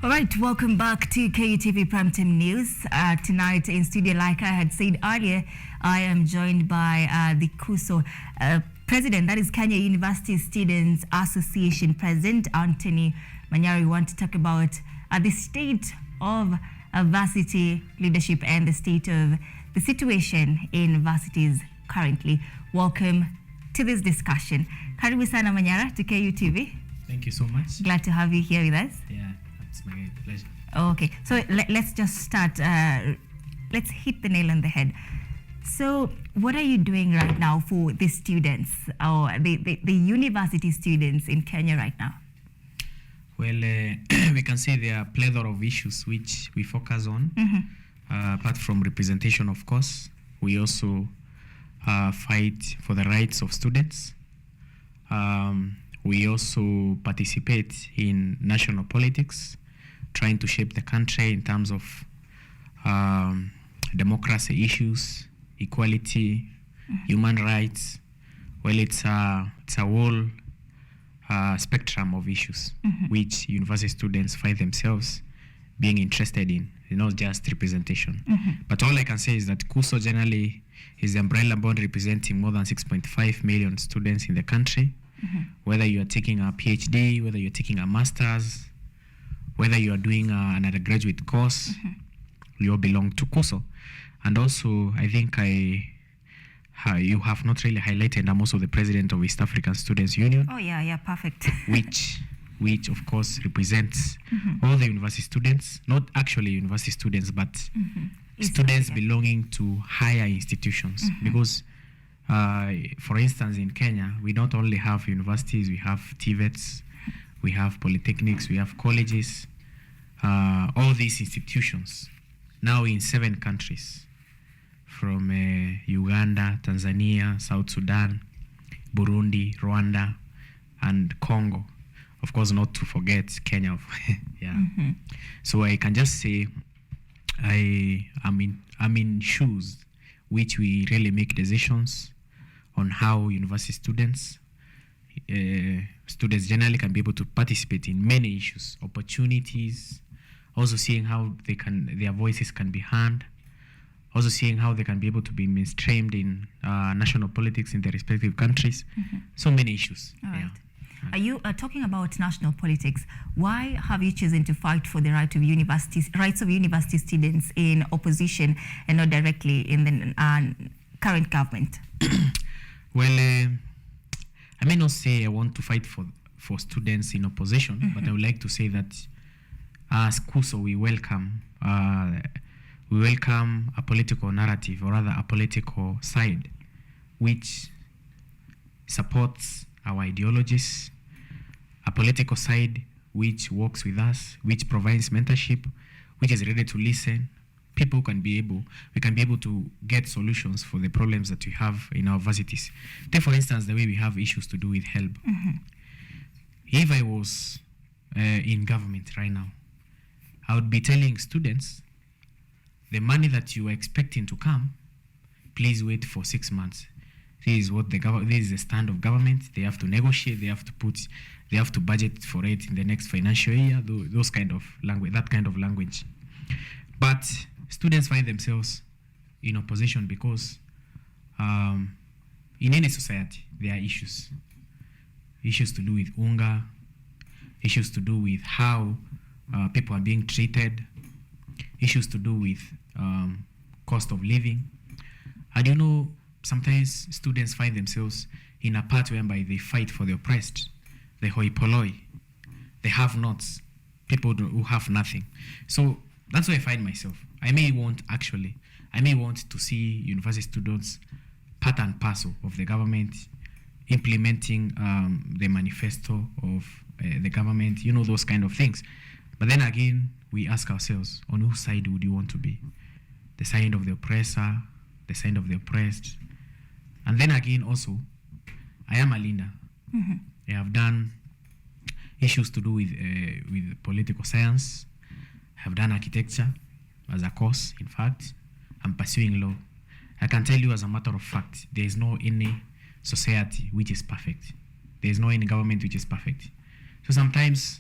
All right, welcome back to KUTV Primetime News. Tonight in studio, like I had said earlier, I am joined by the KUSO president, that is Kenya University Students Association President Anthony Manyara. We want to talk about the state of varsity leadership and the state of the situation in varsities currently. Welcome to this discussion. Karibu sana Manyara to KUTV. Thank you so much. Glad to have you here with us. Yeah, it's my pleasure. Okay, so let's just start. Let's hit the nail on the head. So what are you doing right now for the students or the university students in Kenya right now? Well, we can say there are a plethora of issues which we focus on. Apart from representation, of course, we also fight for the rights of students. We also participate in national politics, trying to shape the country in terms of democracy issues, equality, human rights. Well, it's a whole spectrum of issues which university students find themselves being interested in, not just representation. But all I can say is that KUSO generally is the umbrella body representing more than 6.5 million students in the country. Whether you are taking a PhD, whether you're taking a master's, whether you are doing an undergraduate course, you all belong to KUSO. And also, I think you have not really highlighted, I'm also the president of East African Students Union. Oh, yeah, perfect. which of course represents all the university students, not actually university students, but students belonging to higher institutions. Because for instance, in Kenya, we not only have universities, we have TVETs, we have polytechnics, we have colleges, all these institutions, now in 7 countries, from Uganda, Tanzania, South Sudan, Burundi, Rwanda, and Congo. Of course, not to forget Kenya. So I can just say I'm in shoes which we really make decisions on how university students generally can be able to participate in many issues, opportunities, also seeing how their voices can be heard, also seeing how they can be able to be mainstreamed in national politics in their respective countries. So many issues. All right. Are you talking about national politics? Why have you chosen to fight for the rights of university students in opposition and not directly in the current government? Well, I may not say I want to fight for students in opposition, but I would like to say that as KUSO, we welcome a political narrative, or rather a political side, which supports our ideologies, a political side which works with us, which provides mentorship, which is ready to listen. We can be able to get solutions for the problems that we have in our varsities. Take, for instance, the way we have issues to do with help. If I was in government right now, I would be telling students, the money that you are expecting to come, please wait for 6 months. This is what this is the stand of government. They have to negotiate. They have to budget for it in the next financial year. That kind of language. But students find themselves in opposition because in any society there are issues to do with hunger, issues to do with how people are being treated, issues to do with cost of living. And sometimes students find themselves in a part whereby they fight for the oppressed, the hoi polloi, the have-nots, people who have nothing. So that's where I find myself. I may want to see university students part and parcel of the government, implementing the manifesto of the government, those kind of things. But then again, we ask ourselves, on whose side would you want to be? The side of the oppressor, the side of the oppressed? And then again, also, I am a leader. I have done issues to do with political science. I have done architecture as a course. In fact, I'm pursuing law. I can tell you as a matter of fact, there is no any society which is perfect. There is no any government which is perfect. So sometimes,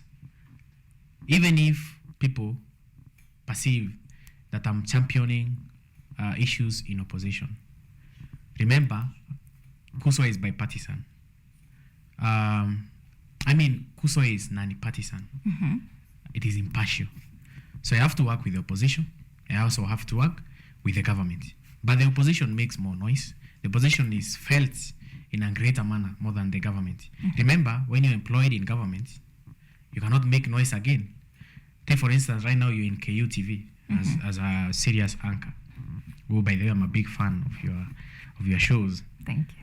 even if people perceive that I'm championing issues in opposition. Remember, KUSO is bipartisan. KUSO is non-partisan. It is impartial. So I have to work with the opposition. I also have to work with the government. But the opposition makes more noise. The opposition is felt in a greater manner more than the government. Remember, when you're employed in government, you cannot make noise again. Take, for instance, right now you're in KU TV as a serious anchor. Oh, by the way, I'm a big fan of your shows. Thank you.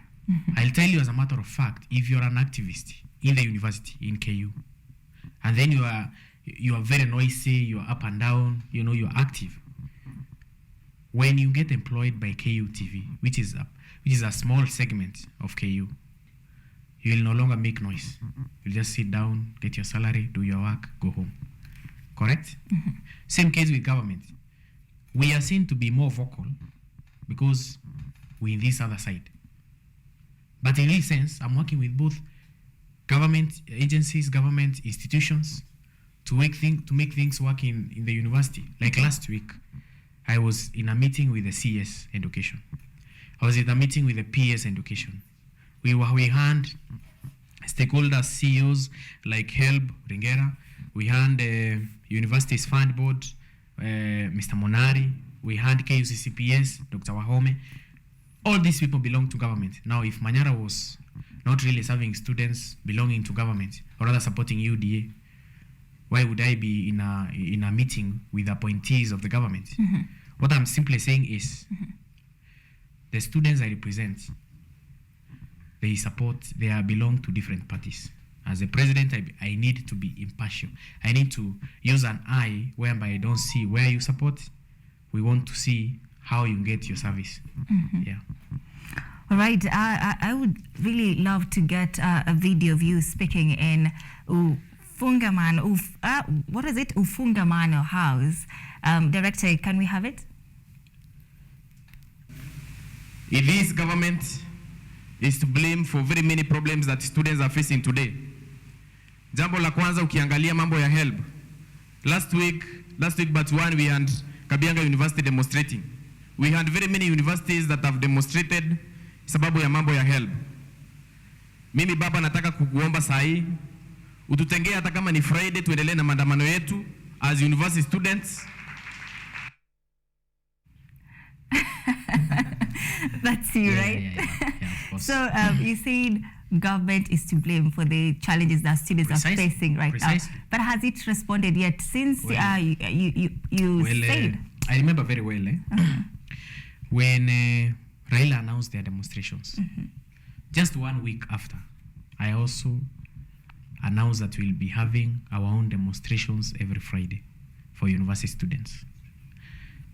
I'll tell you as a matter of fact, if you're an activist in the university, in KU, and then you are very noisy, you're up and down, you're active. When you get employed by KU TV, which is a small segment of KU, you will no longer make noise. You'll just sit down, get your salary, do your work, go home. Correct? Same case with government. We are seen to be more vocal because we're in this other side. But in this sense, I'm working with both government agencies, government institutions to make things work in the university. Like last week, I was in a meeting with the CS education. I was in a meeting with the PS education. We had stakeholders, CEOs like HELB, Ringera. We had Universities Fund Board, Mr. Monari. We had KUCCPS, Dr. Wahome. All these people belong to government. Now, if Manyara was not really serving students belonging to government, or rather supporting UDA, why would I be in a meeting with appointees of the government? What I'm simply saying is, the students I represent, they belong to different parties. As a president, I need to be impartial. I need to use an eye whereby I don't see where you support. We want to see how you get your service. Yeah. All right. I would really love to get a video of you speaking in Ufungamano. What is it? Ufungamano House. Director, can we have it? If this government is to blame for very many problems that students are facing today. Jambo la kwanza ukiangalia mambo ya HELB. Last week but one we had Kabianga University demonstrating. We had very many universities that have demonstrated sababu ya mambo ya HELB. Mimi baba nataka kukuomba sahi ututengea hata kama ni Friday tuendelee na maandamano yetu as university students. That's you, right? Yeah, of course. So you said government is to blame for the challenges that students are facing right now. But has it responded yet since you said? I remember very well when Raila announced their demonstrations. Just 1 week after, I also announced that we'll be having our own demonstrations every Friday for university students.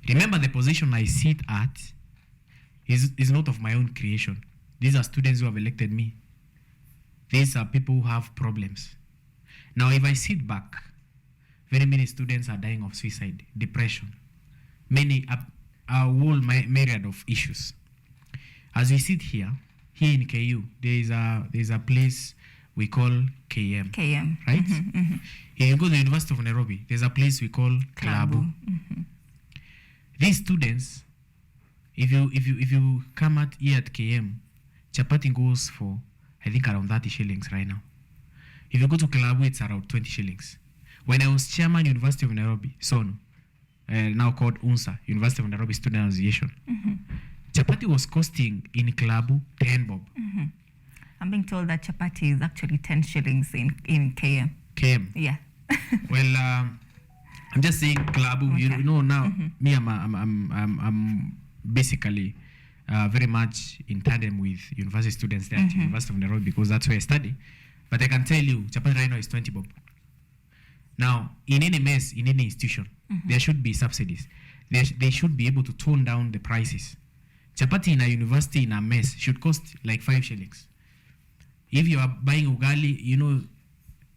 Remember, the position I sit at is not of my own creation. These are students who have elected me. These are people who have problems. Now, if I sit back, very many students are dying of suicide, depression, a whole myriad of issues. As we sit here in KU, there is a place we call KM. KM. Right? If you go to the University of Nairobi, there's a place we call Klabu. These students, if you come here at KM, chapati goes for, I think, around 30 shillings right now. If you go to Klabu, it's around 20 shillings. When I was chairman University of Nairobi, SONU, now called UNSA, University of Nairobi Student Association, chapati was costing in Klabu 10 bob. I'm being told that chapati is actually 10 shillings in KM. KM? Yeah. Well, I'm just saying Klabu. Okay. You know now, me, I'm basically very much in tandem with university students there at University of Nairobi because that's where I study. But I can tell you, chapati right now is 20 bob. Now, in any mess, in any institution, there should be subsidies. They should be able to tone down the prices. Chapati in a university in a mess should cost like 5 shillings. If you are buying ugali, you know,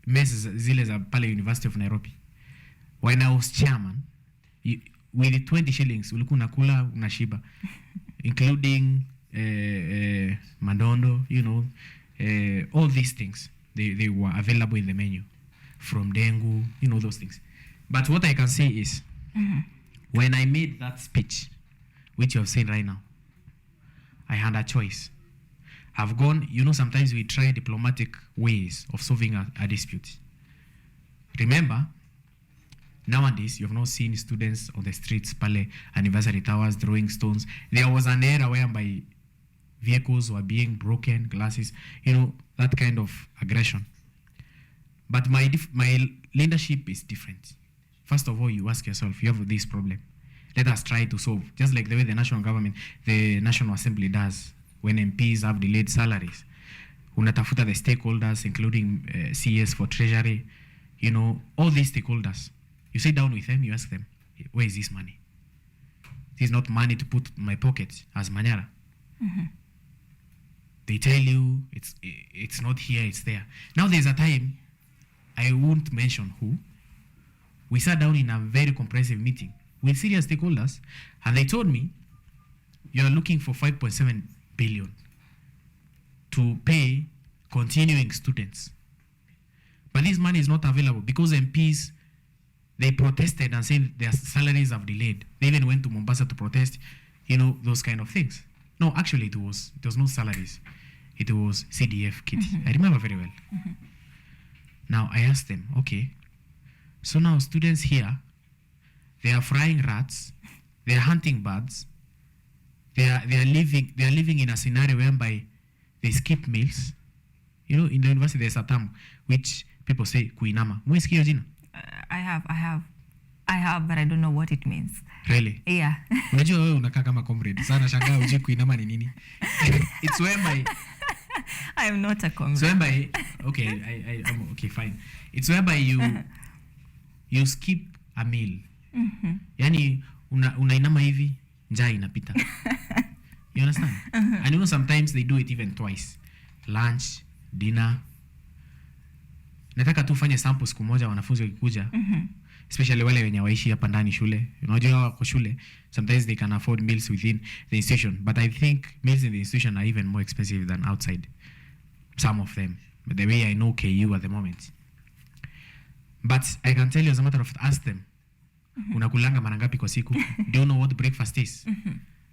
messes zile za pale University of Nairobi. When I was chairman, with the 20 shillings, ulikuwa unakula unashiba, including madondo, you know, all these things. They were available in the menu. From dengu, you know, those things. But what I can say is, when I made that speech, which you have seen right now, I had a choice. I've gone, sometimes we try diplomatic ways of solving a dispute. Remember, nowadays, you have not seen students on the streets, pale, anniversary towers, throwing stones. There was an era whereby vehicles were being broken, glasses, that kind of aggression. But my leadership is different. First of all, you ask yourself, you have this problem. Let us try to solve, just like the way the national government, the National Assembly does when MPs have delayed salaries. Unatafuta the stakeholders, including CS for Treasury, all these stakeholders. You sit down with them, you ask them, where is this money? This is not money to put in my pocket as Manyara. They tell you it's not here, it's there. Now there's a time, I won't mention who, we sat down in a very comprehensive meeting with serious stakeholders, and they told me, you are looking for 5.7 billion to pay continuing students. But this money is not available because MPs, they protested and said their salaries have delayed. They even went to Mombasa to protest, those kind of things. No, actually it was no salaries. It was CDF kit. I remember very well. Now I asked them, okay, so now students here, they are frying rats, they are hunting birds, they are living in a scenario whereby they skip meals. In the university there's a term which people say kuinama. Mwesikia jina? I have, but I don't know what it means. Really? Yeah. Unajua wewe unakaa kama comrade. Sana shangaa ujui kuinama ni nini. It's whereby I am not a comrade. It's whereby I'm okay, fine. It's whereby you skip a meal. Yani unainama hivi, njaa inapita. You understand? And sometimes they do it even twice. Lunch, dinner. Nataka tu ufanye sample siku moja wanafunzi wakikuja. Especially wale wenye waishi hapa ndani shule. Unajua wako shule, sometimes they can afford meals within the institution, but I think meals in the institution are even more expensive than outside. Some of them. But the way I know KU at the moment. But I can tell you as a matter of fact, ask them. Unakulanga mara ngapi kwa siku? Do you know what breakfast is?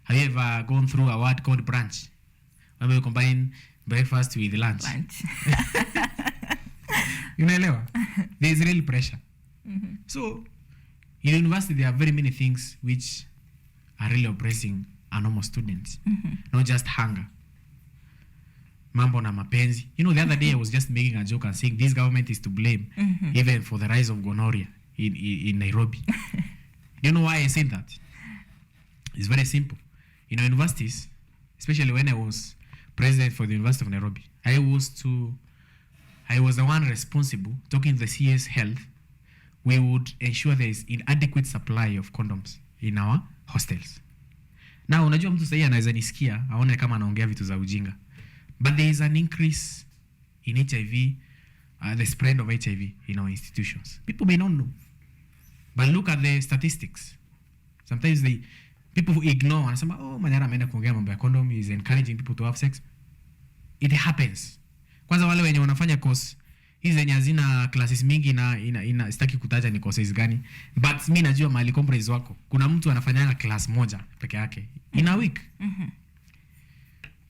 Have you ever gone through a word called brunch? Where you combine breakfast with lunch. Unaelewa? There is real pressure. So, in university, there are very many things which are really oppressing a normal student. Not just hunger. Mambo na mapenzi. The other day I was just making a joke and saying this government is to blame even for the rise of gonorrhea in Nairobi. You know why I said that? It's very simple. Universities, especially when I was president for the University of Nairobi, I was the one responsible, talking to the CS Health. We would ensure there is inadequate supply of condoms in our hostels. Now, unajua mtu sasa anaweza nisikia aone kama anaongea vitu za ujinga. But there is an increase in HIV, the spread of HIV in our institutions. People may not know. But look at the statistics. Sometimes people who ignore and say, oh, Manyara ameenda kuongea mambo ya condom, is encouraging people to have sex. It happens. Kwanza wale wenye wanafanya course hizi zenye hazina classes mingi na sitaki kutaja ni courses gani, but mimi najua mahali comrades wako kuna mtu anafanyanga class moja peke yake in a week.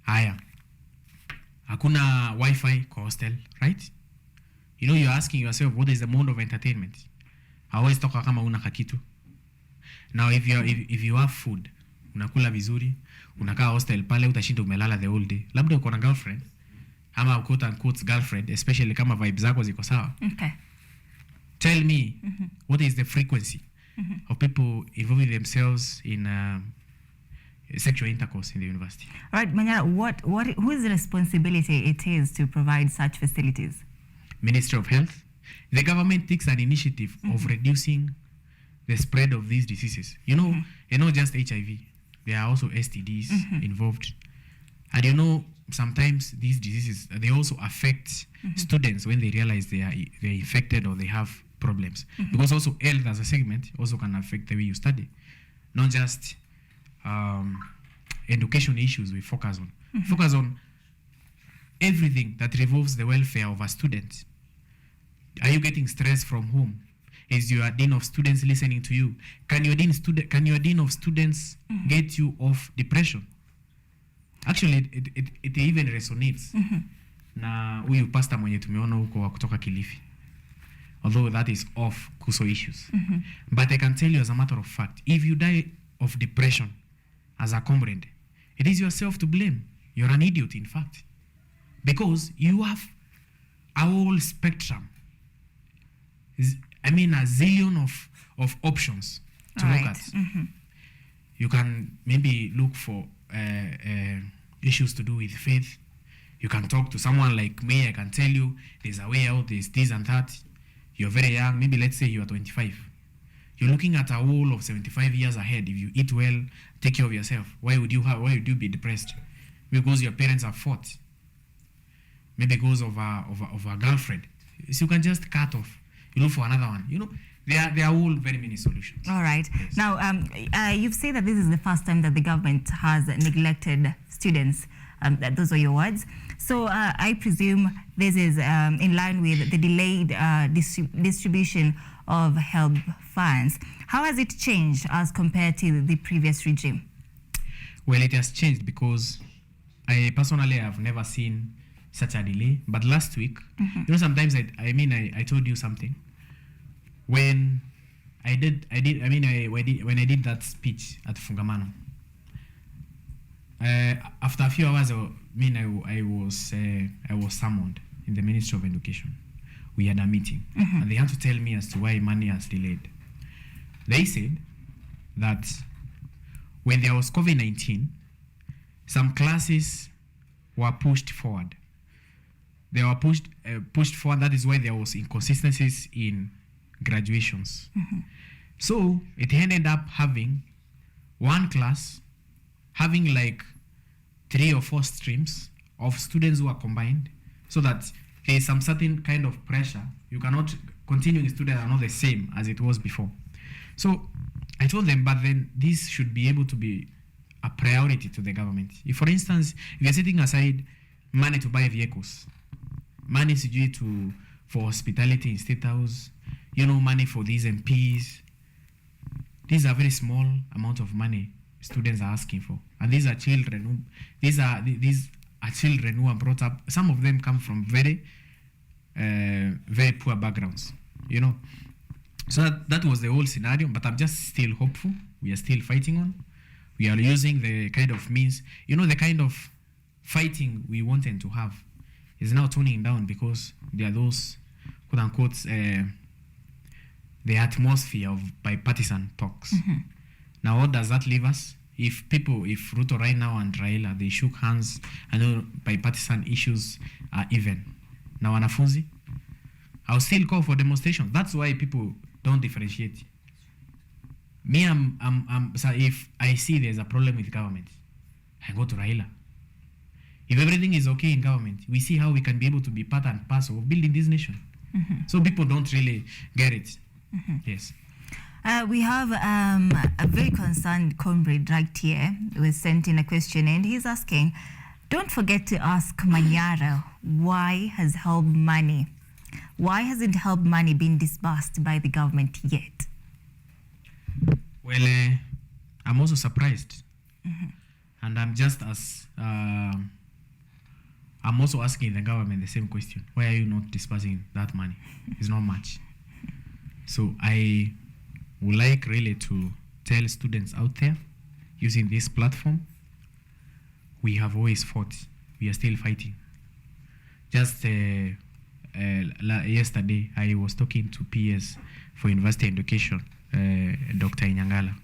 Haya, hakuna wifi kwa hostel, right? You're asking yourself, what is the mode of entertainment? Hawezi toka kama una kakitu. Now if you have food, unakula vizuri, unakaa hostel pale, utashinda umelala the whole day. Labda uko na girlfriend ama quote unquote girlfriend, especially kama vibes zako ziko sawa. Okay. Tell me, what is the frequency of people involving themselves in sexual intercourse in the university? All right, Manyara, whose responsibility it is to provide such facilities? Ministry of Health. The government takes an initiative of reducing the spread of these diseases. Not just HIV. There are also STDs involved. And sometimes these diseases, they also affect students when they realize they're infected or they have problems. Because also health as a segment also can affect the way you study. Not just education issues we focus on. Focus on everything that revolves the welfare of a student. Are you getting stress from home? Is your dean of students listening to you? Can your dean of students get you off depression? Actually, it even resonates. Na huyu pastor mwenye tumeona huko wa kutoka Kilifi. Although that is off KUSO issues. But I can tell you as a matter of fact, if you die of depression as a comrade, it is yourself to blame. You're an idiot, in fact. Because you have a whole spectrum. I mean, a zillion of options to look at. You can maybe look for issues to do with faith. You can talk to someone like me. I can tell you there's a way out, there's this and that. You're very young. Maybe let's say you are 25. You're looking at a whole of 75 years ahead. If you eat well, take care of yourself, why would you be depressed? Because your parents have fought. Maybe because of a girlfriend. So you can just cut off. You look for another one. You know, there are all very many solutions. All right. Yes. Now, you've said that this is the first time that the government has neglected students. Those are your words. So I presume this is in line with the delayed distribution of HELB funds. How has it changed as compared to the previous regime? Well, it has changed because I personally have never seen such a delay. But last week, you know, sometimes I told you something. When I did that speech at Fungamano, after a few hours, I was summoned in the Ministry of Education. We had a meeting, and they had to tell me as to why money has delayed. They said that when there was COVID-19, some classes were pushed forward. They were pushed forward. That is why there was inconsistencies in graduations. So it ended up having one class having like 3 or 4 streams of students who are combined, so that there is some certain kind of pressure. You cannot, continuing students are not the same as it was before. So I told them, but then this should be able to be a priority to the government. If, for instance, if you're setting aside money to buy vehicles, money is due for hospitality in State House, you know, money for these MPs, these are very small amount of money students are asking for, and these are children who are brought up. Some of them come from very poor backgrounds, you know. So that was the whole scenario. But I'm just still hopeful. We are still fighting on. We are using the kind of means, you know, the kind of fighting we wanted to have is now toning down because there are those quote unquote the atmosphere of bipartisan talks. Now, what does that leave us? If Ruto right now and Raila, they shook hands, I know bipartisan issues are even. Now, wanafunzi, I'll still call for demonstration. That's why people don't differentiate. Me, so if I see there's a problem with government, I go to Raila. If everything is okay in government, we see how we can be able to be part and parcel of building this nation. So people don't really get it. Yes. We have a very concerned comrade right here who has sent in a question, and he's asking, don't forget to ask Manyara why hasn't HELB money been disbursed by the government yet? Well, I'm also surprised. And I'm just as I'm also asking the government the same question. Why are you not disbursing that money? It's not much. So I would like really to tell students out there using this platform, we have always fought. We are still fighting. Just yesterday, I was talking to PS for University Education, Dr. Inyangala,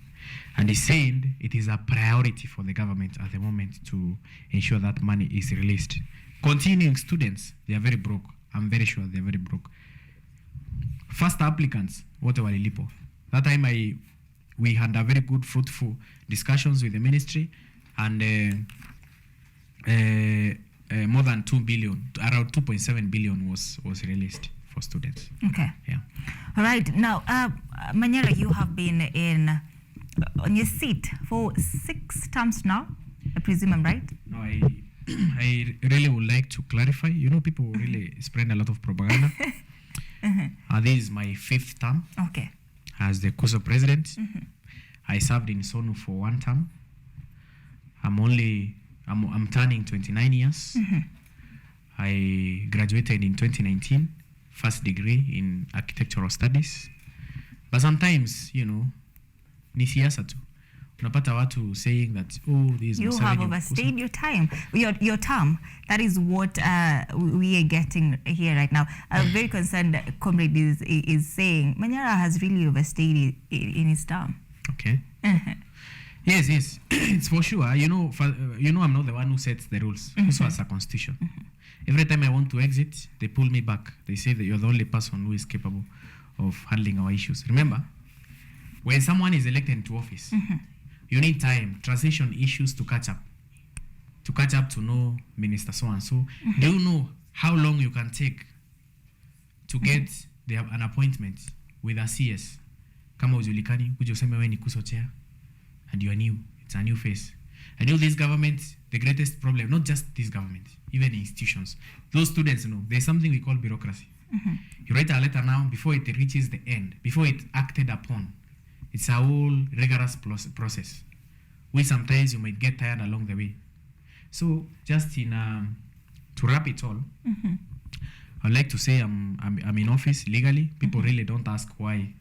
and he said it is a priority for the government at the moment to ensure that money is released. Continuing students, they are very broke. I'm very sure they are very broke. First applicants, wote walilipo. That time we had a very good, fruitful discussions with the ministry, and more than 2 billion, around 2.7 billion was released for students. Okay. Yeah. All right. Now, Manyara, you have been on your seat for 6 terms now. I presume I'm right? No, I really would like to clarify. You know, people really spread a lot of propaganda. This is my 5th term Okay. as the KUSO president. I served in SONU for 1 term. I'm turning 29 years. I graduated in 2019, first degree in architectural studies. But sometimes, ni siasa tu. Unapata watu saying that, this You have overstayed your time, your term. That is what we are getting here right now. A very concerned comrade is saying Manyara has really overstayed in his term. Okay. Yes. It's for sure. I'm not the one who sets the rules. Also has a constitution. Every time I want to exit, they pull me back. They say that you're the only person who is capable of handling our issues. Remember, when someone is elected into office, you need time, transition issues to catch up. To know Minister so-and-so. Do you know how long you can take to get an appointment with a CS? Kama ujulikani, uje useme we ni KUSO chair, and you are new. It's a new face. I know this government, the greatest problem, not just this government, even institutions. Those students, there's something we call bureaucracy. You write a letter now, before it reaches the end, before it acted upon, it's a whole rigorous process, which sometimes you might get tired along the way. So just to wrap it all, I'd like to say I'm in office legally. People really don't ask why.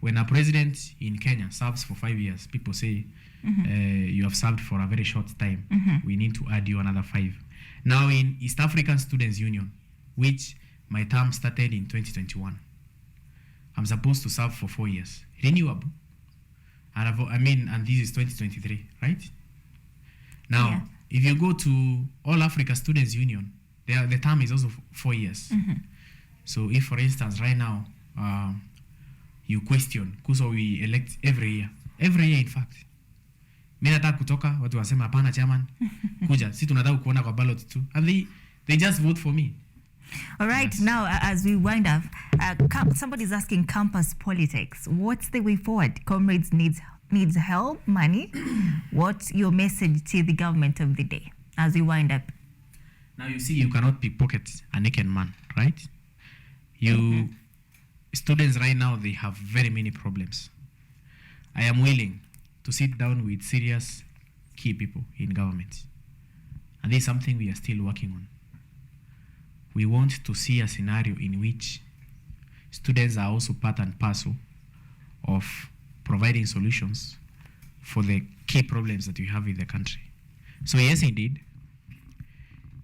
When a president in Kenya serves for 5 years, people say, you have served for a very short time. We need to add you another 5. Now in East African Students Union, which my term started in 2021, I'm supposed to serve for 4 years. Renewable. And this is 2023, right? Now, if you go to All Africa Students Union, the term is also 4 years. So if, for instance, right now, you question, KUSO we elect every year, in fact. Mimi nataka kutoka, watu wasema hapana chairman, kuja, si tunataka kuona kwa ballot tu. And they just vote for me. All right, yes. Now as we wind up, somebody's asking campus politics. What's the way forward? Comrades needs help, money. What's your message to the government of the day as we wind up? Now you see, you cannot pickpocket a naked man, right? Students right now, they have very many problems. I am willing to sit down with serious key people in government. And this is something we are still working on. We want to see a scenario in which students are also part and parcel of providing solutions for the key problems that we have in the country. So yes, indeed,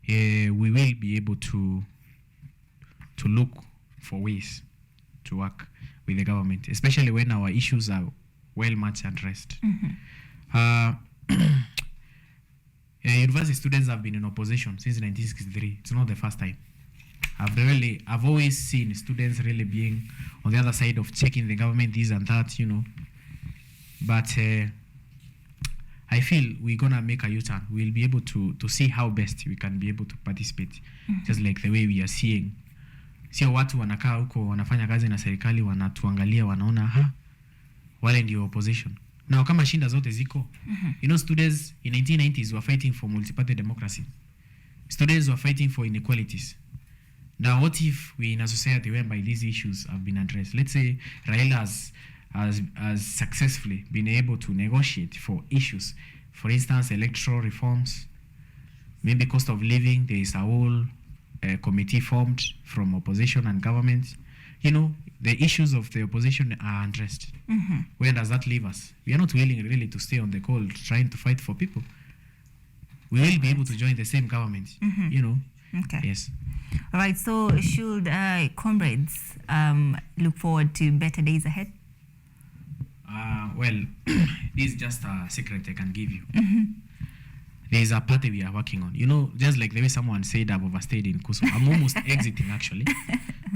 we will be able to look for ways to work with the government, especially when our issues are well much addressed. University students have been in opposition since 1963. It's not the first time. I've always seen students really being on the other side of checking the government, this and that, But I feel we're gonna make a U-turn. We'll be able to see how best we can be able to participate, just like the way we are seeing. Sio watu wanakaa huko wanafanya kazi na serikali wanatuangalia wanaona wale ndio opposition. Now kama shinda zote ziko. Students in 1990s were fighting for multi-party democracy. Students were fighting for inequalities. Now what if we in a society whereby these issues have been addressed? Let's say Raila has successfully been able to negotiate for issues. For instance, electoral reforms, maybe cost of living. There is a whole committee formed from opposition and government. The issues of the opposition are addressed. Where does that leave us? We are not willing really to stay on the cold trying to fight for people. We will be able to join the same government, Okay. Yes. All right, so should comrades look forward to better days ahead? Well, this is just a secret I can give you. There's a party we are working on. Just like the way someone said I've overstayed in KUSO. I'm almost exiting, actually.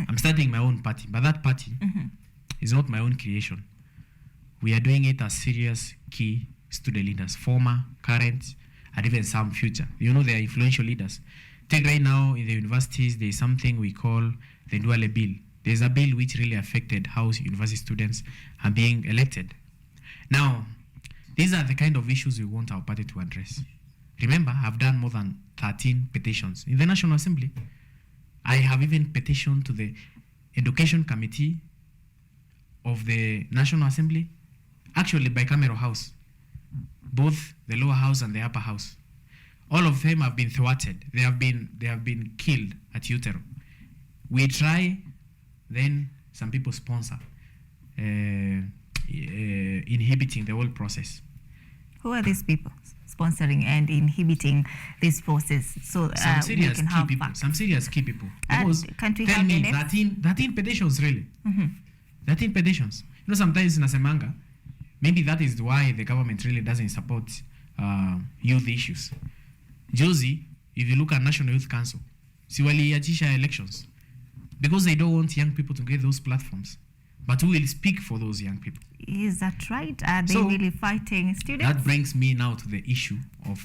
I'm starting my own party. But that party is not my own creation. We are doing it as serious key student leaders, former, current, and even some future. They are influential leaders. Take right now in the universities, there's something we call the Duale Bill. There's a bill which really affected how university students are being elected. Now, these are the kind of issues we want our party to address. Remember, I've done more than 13 petitions in the National Assembly. I have even petitioned to the Education Committee of the National Assembly, actually bicameral house, both the lower house and the upper house. All of them have been thwarted. They have been killed at Utero. We try, then some people sponsor, inhibiting the whole process. Who are these people sponsoring and inhibiting this process? So Some we serious can key have people. facts. Some serious key people. And Because can't we tell have me the names? 13 petitions really. 13 petitions. You know, sometimes in Asemanga, maybe that is why the government really doesn't support youth issues. Josie, if you look at National Youth Council, siwaliachisha elections because they don't want young people to get those platforms. But who will speak for those young people? Is that right? Are they So, really fighting students? That brings me now to the issue of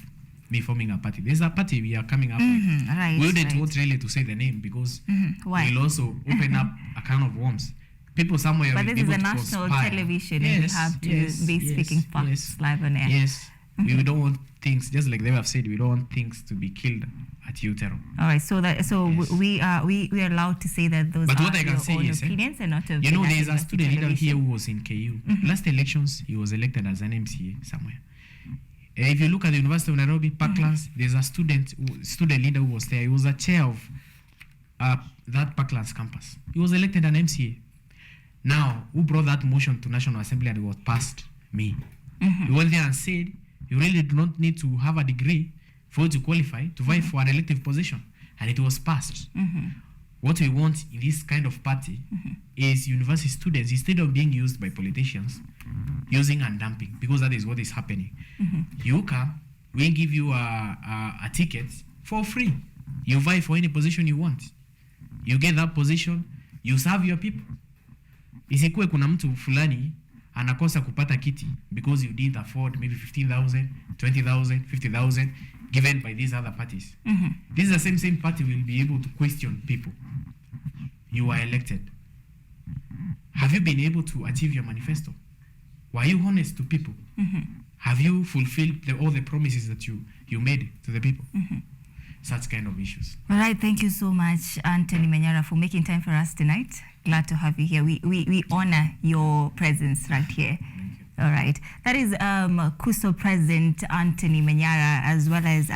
me forming a party. There's a party we are coming up with. Right, We wouldn't right. want really to say the name because Why? we'll also open up a can of worms. People somewhere But will this be is able a to national conspire. television and we have to be speaking facts live on air. Yes. We don't want things, just like they have said, we don't want things to be killed at Utero. All right, so Yes. we are allowed to say that those But are what I can your say own is, opinions and not of you the know, there's national a student leader here television. who was in KU. Last elections, he was elected as an MCA somewhere. If you look at the University of Nairobi, Parklands, there's a student leader who was there. He was a chair of that Parklands campus. He was elected an MCA. Now, who brought that motion to National Assembly and it was passed? Me. He went there and said, you really do not need to have a degree for you to qualify to vie for an elective position. And it was passed. What we want in this kind of party is university students, instead of being used by politicians, using and dumping, because that is what is happening. You come, we give you a ticket for free. You vie for any position you want. You get that position, you serve your people. Isikuwe kuna mtu fulani anakosa kupata kiti because you didn't afford maybe 15,000, 20,000, 50,000 given by these other parties. This is the same party will be able to question people. You were elected. Have you been able to achieve your manifesto? Were you honest to people? Have you fulfilled all the promises that you made to the people? Such kind of issues. All right, thank you so much, Anthony Manyara, for making time for us tonight. Glad to have you here. We honor your presence right here. All right. That is KUSO President Anthony Manyara, as well as